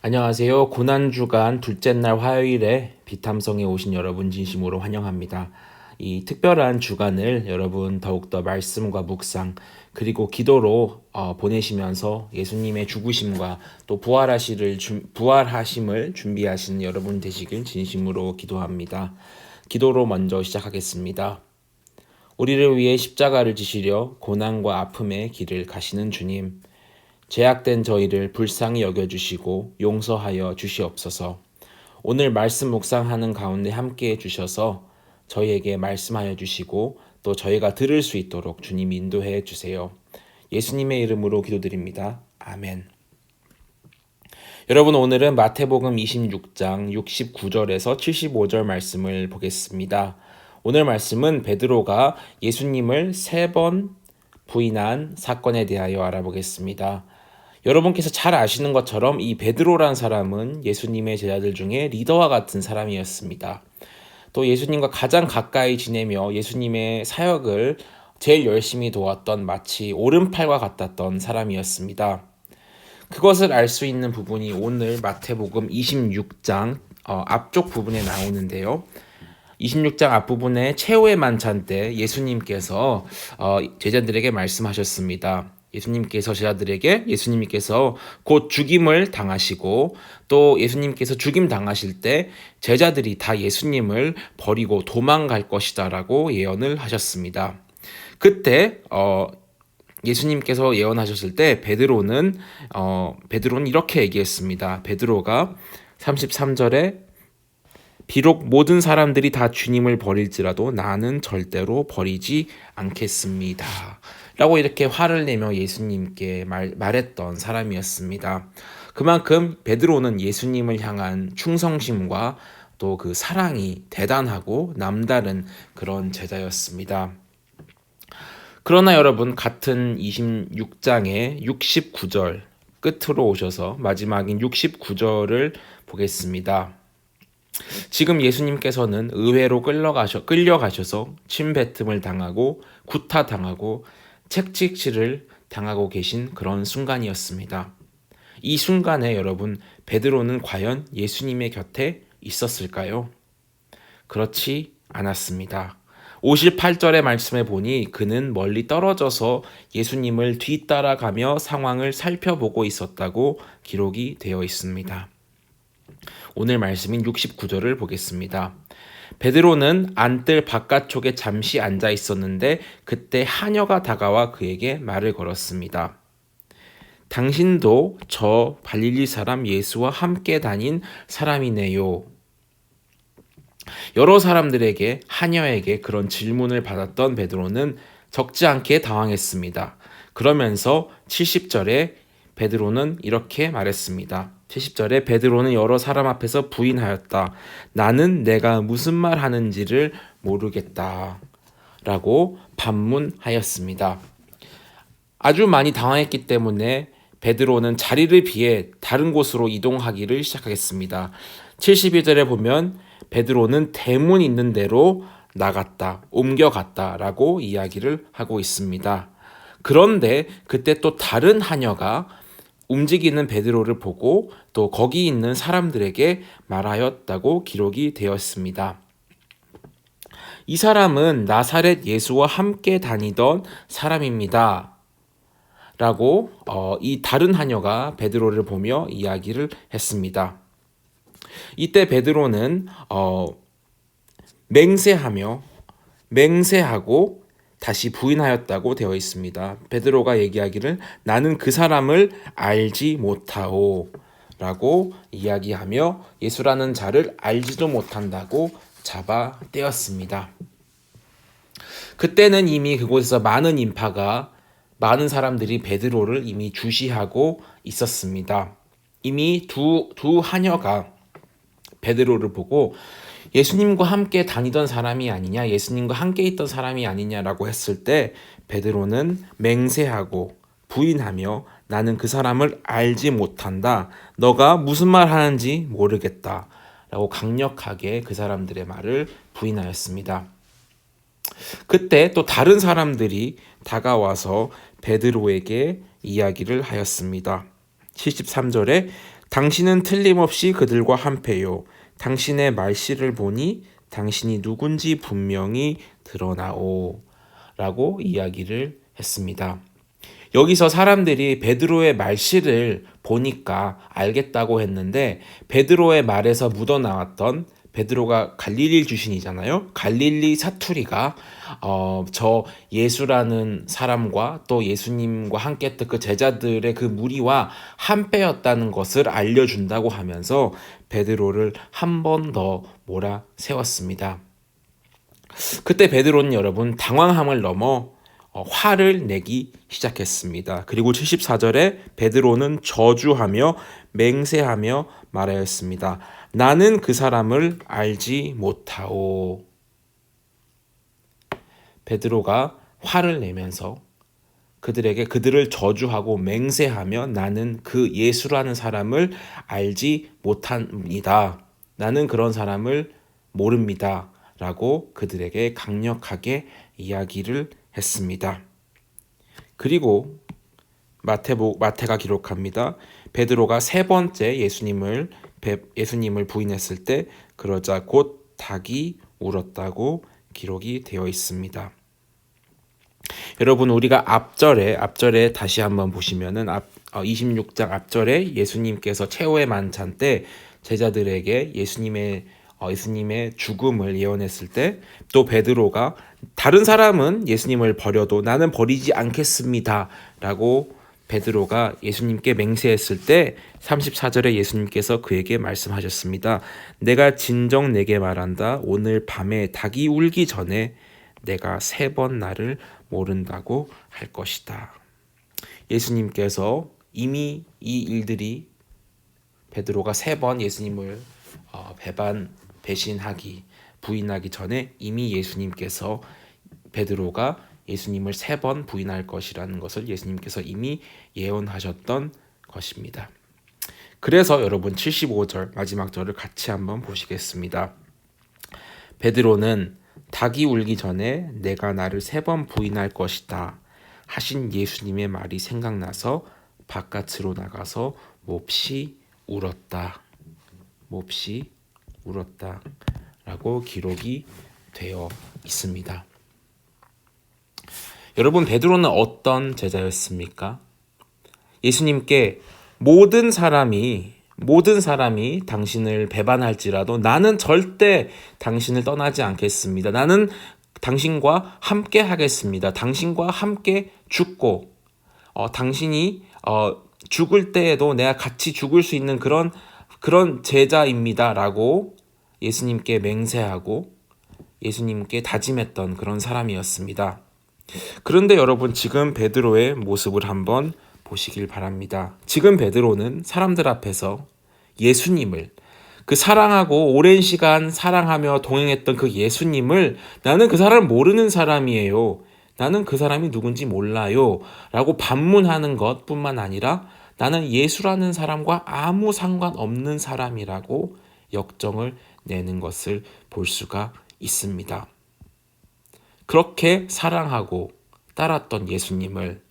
안녕하세요. 고난주간 둘째 날 화요일에 비탐성에 오신 여러분 진심으로 환영합니다. 이 특별한 주간을 여러분 더욱더 말씀과 묵상 그리고 기도로 보내시면서 예수님의 죽으심과 또 부활하심을 준비하신 여러분 되시길 진심으로 기도합니다. 기도로 먼저 시작하겠습니다. 우리를 위해 십자가를 지시려 고난과 아픔의 길을 가시는 주님, 죄악된 저희를 불쌍히 여겨주시고 용서하여 주시옵소서. 오늘 말씀 묵상하는 가운데 함께해 주셔서 저희에게 말씀하여 주시고 또 저희가 들을 수 있도록 주님 인도해 주세요. 예수님의 이름으로 기도드립니다. 아멘. 여러분, 오늘은 마태복음 26장 69절에서 75절 말씀을 보겠습니다. 오늘 말씀은 베드로가 예수님을 3번 부인한 사건에 대하여 알아보겠습니다. 여러분께서 잘 아시는 것처럼 이 베드로란 사람은 예수님의 제자들 중에 리더와 같은 사람이었습니다. 또 예수님과 가장 가까이 지내며 예수님의 사역을 제일 열심히 도왔던 마치 오른팔과 같았던 사람이었습니다. 그것을 알 수 있는 부분이 오늘 마태복음 26장 앞쪽 부분에 나오는데요. 26장 앞부분에 최후의 만찬 때 예수님께서 제자들에게 말씀하셨습니다. 예수님께서 곧 죽임을 당하시고 또 예수님께서 죽임 당하실 때 제자들이 다 예수님을 버리고 도망갈 것이다라고 예언을 하셨습니다. 그때 예수님께서 예언하셨을 때 베드로는 이렇게 얘기했습니다. 베드로가 33절에 비록 모든 사람들이 다 주님을 버릴지라도 나는 절대로 버리지 않겠습니다. 라고 이렇게 화를 내며 예수님께 말했던 사람이었습니다. 그만큼 베드로는 예수님을 향한 충성심과 또 그 사랑이 대단하고 남다른 그런 제자였습니다. 그러나 여러분, 같은 26장의 69절 끝으로 오셔서 마지막인 69절을 보겠습니다. 지금 예수님께서는 의회로 끌려가셔서 침뱉음을 당하고 구타당하고 채찍질을 당하고 계신 그런 순간이었습니다. 이 순간에 여러분, 베드로는 과연 예수님의 곁에 있었을까요? 그렇지 않았습니다. 58절의 말씀에 보니 그는 멀리 떨어져서 예수님을 뒤따라가며 상황을 살펴보고 있었다고 기록이 되어 있습니다. 오늘 말씀인 69절을 보겠습니다. 베드로는 안뜰 바깥쪽에 잠시 앉아 있었는데 그때 하녀가 다가와 그에게 말을 걸었습니다. 당신도 저 갈릴리 사람 예수와 함께 다닌 사람이네요. 여러 사람들에게, 하녀에게 그런 질문을 받았던 베드로는 적지 않게 당황했습니다. 그러면서 70절에 베드로는 이렇게 말했습니다. 70절에 베드로는 여러 사람 앞에서 부인하였다. 나는 내가 무슨 말 하는지를 모르겠다. 라고 반문하였습니다. 아주 많이 당황했기 때문에 베드로는 자리를 비해 다른 곳으로 이동하기를 시작하겠습니다. 72절에 보면 베드로는 대문 있는 대로 나갔다, 옮겨갔다 라고 이야기를 하고 있습니다. 그런데 그때 또 다른 하녀가 움직이는 베드로를 보고 또 거기 있는 사람들에게 말하였다고 기록이 되었습니다. 이 사람은 나사렛 예수와 함께 다니던 사람입니다. 라고 이 다른 하녀가 베드로를 보며 이야기를 했습니다. 이때 베드로는 맹세하고 다시 부인하였다고 되어 있습니다. 베드로가 얘기하기를 나는 그 사람을 알지 못하오 라고 이야기하며 예수라는 자를 알지도 못한다고 잡아떼었습니다. 그때는 이미 그곳에서 많은 사람들이 베드로를 이미 주시하고 있었습니다. 이미 두 하녀가 베드로를 보고 예수님과 함께 다니던 사람이 아니냐, 예수님과 함께 있던 사람이 아니냐라고 했을 때 베드로는 맹세하고 부인하며 나는 그 사람을 알지 못한다. 너가 무슨 말 하는지 모르겠다. 라고 강력하게 그 사람들의 말을 부인하였습니다. 그때 또 다른 사람들이 다가와서 베드로에게 이야기를 하였습니다. 73절에 당신은 틀림없이 그들과 한패요. 당신의 말씨를 보니 당신이 누군지 분명히 드러나오. 라고 이야기를 했습니다. 여기서 사람들이 베드로의 말씨를 보니까 알겠다고 했는데 베드로의 말에서 묻어나왔던 베드로가 갈릴리 출신이잖아요. 갈릴리 사투리가 저 예수라는 사람과 또 예수님과 함께 했던 그 제자들의 그 무리와 한패였다는 것을 알려준다고 하면서 베드로를 한 번 더 몰아세웠습니다. 그때 베드로는 여러분 당황함을 넘어 화를 내기 시작했습니다. 그리고 74절에 베드로는 저주하며 맹세하며 말하였습니다. 나는 그 사람을 알지 못하오. 베드로가 화를 내면서 그들을 저주하고 맹세하며 나는 그 예수라는 사람을 알지 못합니다. 나는 그런 사람을 모릅니다. 라고 그들에게 강력하게 이야기를 했습니다. 그리고 마태가 기록합니다. 베드로가 세 번째 예수님을 부인했을 때 그러자 곧 닭이 울었다고 기록이 되어 있습니다. 여러분 우리가 앞절에 다시 한번 보시면은 26장 앞절에 예수님께서 최후의 만찬 때 제자들에게 예수님의 죽음을 예언했을 때 또 베드로가 다른 사람은 예수님을 버려도 나는 버리지 않겠습니다 라고 베드로가 예수님께 맹세했을 때 34절에 예수님께서 그에게 말씀하셨습니다. 내가 진정 내게 말한다. 오늘 밤에 닭이 울기 전에 내가 3번 나를 모른다고 할 것이다. 예수님께서 이미 이 일들이 베드로가 3번 예수님을 배신하기 부인하기 전에 이미 예수님께서 베드로가 예수님을 3번 부인할 것이라는 것을 예수님께서 이미 예언하셨던 것입니다. 그래서 여러분 75절 마지막 절을 같이 한번 보시겠습니다. 베드로는 닭이 울기 전에 내가 나를 3번 부인할 것이다 하신 예수님의 말이 생각나서 바깥으로 나가서 몹시 울었다. 몹시 울었다 라고 기록이 되어 있습니다. 여러분 베드로는 어떤 제자였습니까? 예수님께 모든 사람이 당신을 배반할지라도 나는 절대 당신을 떠나지 않겠습니다. 나는 당신과 함께 하겠습니다. 당신과 함께 죽고 당신이 죽을 때에도 내가 같이 죽을 수 있는 그런 제자입니다. 라고 예수님께 맹세하고 예수님께 다짐했던 그런 사람이었습니다. 그런데 여러분 지금 베드로의 모습을 한번 보시길 바랍니다. 지금 베드로는 사람들 앞에서 예수님을 그 사랑하고 오랜 시간 사랑하며 동행했던 그 예수님을 나는 그 사람을 모르는 사람이에요. 나는 그 사람이 누군지 몰라요. 라고 반문하는 것뿐만 아니라 나는 예수라는 사람과 아무 상관없는 사람이라고 역정을 내는 것을 볼 수가 있습니다. 그렇게 사랑하고 따랐던 예수님을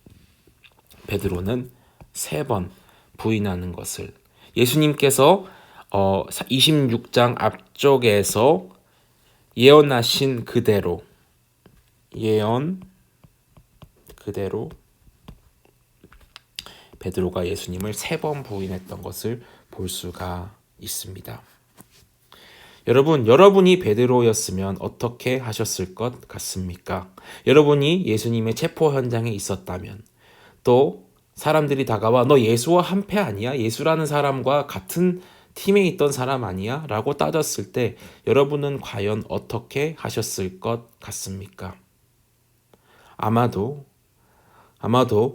베드로는 3번 부인하는 것을 예수님께서 26장 앞쪽에서 예언하신 그대로 베드로가 예수님을 3번 부인했던 것을 볼 수가 있습니다. 여러분이 베드로였으면 어떻게 하셨을 것 같습니까? 여러분이 예수님의 체포 현장에 있었다면 또 사람들이 다가와 너 예수와 한패 아니야? 예수라는 사람과 같은 팀에 있던 사람 아니야? 라고 따졌을 때 여러분은 과연 어떻게 하셨을 것 같습니까? 아마도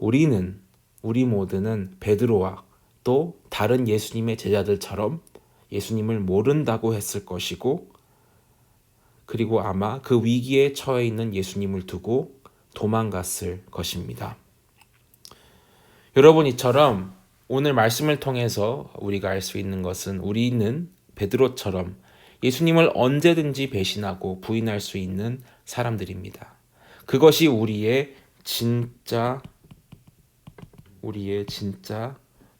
우리 모두는 베드로와 또 다른 예수님의 제자들처럼 예수님을 모른다고 했을 것이고 그리고 아마 그 위기에 처해 있는 예수님을 두고 도망갔을 것입니다. 여러분 이처럼 오늘 말씀을 통해서 우리가 알 수 있는 것은 우리는 베드로처럼 예수님을 언제든지 배신하고 부인할 수 있는 사람들입니다. 그것이 우리의 진짜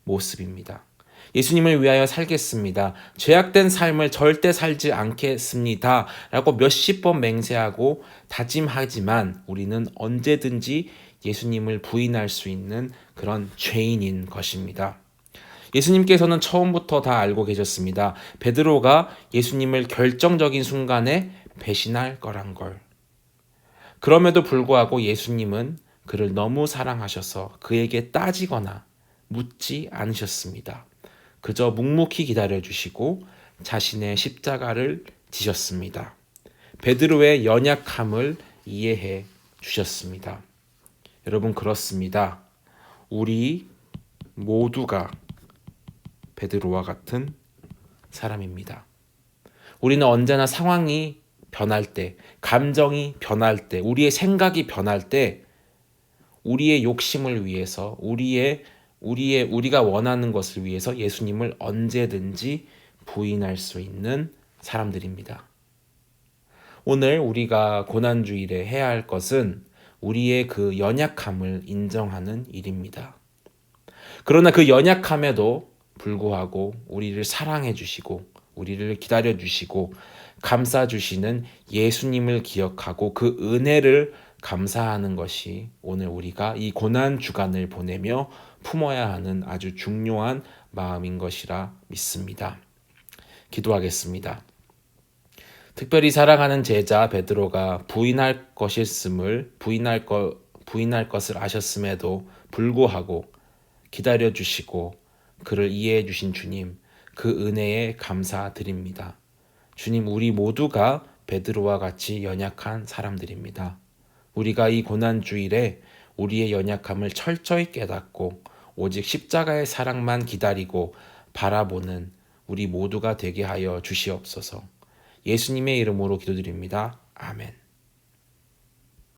모습입니다. 예수님을 위하여 살겠습니다. 죄악된 삶을 절대 살지 않겠습니다. 라고 몇십 번 맹세하고 다짐하지만 우리는 언제든지 예수님을 부인할 수 있는 그런 죄인인 것입니다. 예수님께서는 처음부터 다 알고 계셨습니다. 베드로가 예수님을 결정적인 순간에 배신할 거란 걸. 그럼에도 불구하고 예수님은 그를 너무 사랑하셔서 그에게 따지거나 묻지 않으셨습니다. 그저 묵묵히 기다려주시고 자신의 십자가를 지셨습니다. 베드로의 연약함을 이해해 주셨습니다. 여러분, 그렇습니다. 우리 모두가 베드로와 같은 사람입니다. 우리는 언제나 상황이 변할 때, 감정이 변할 때, 우리의 생각이 변할 때 우리의 욕심을 위해서, 우리가 원하는 것을 위해서 예수님을 언제든지 부인할 수 있는 사람들입니다. 오늘 우리가 고난주일에 해야 할 것은 우리의 그 연약함을 인정하는 일입니다. 그러나 그 연약함에도 불구하고 우리를 사랑해 주시고 우리를 기다려 주시고 감싸 주시는 예수님을 기억하고 그 은혜를 감사하는 것이 오늘 우리가 이 고난 주간을 보내며 품어야 하는 아주 중요한 마음인 것이라 믿습니다. 기도하겠습니다. 특별히 사랑하는 제자 베드로가 부인할 것을 아셨음에도 불구하고 기다려 주시고 그를 이해해 주신 주님, 그 은혜에 감사드립니다. 주님, 우리 모두가 베드로와 같이 연약한 사람들입니다. 우리가 이 고난주일에 우리의 연약함을 철저히 깨닫고 오직 십자가의 사랑만 기다리고 바라보는 우리 모두가 되게 하여 주시옵소서. 예수님의 이름으로 기도드립니다. 아멘.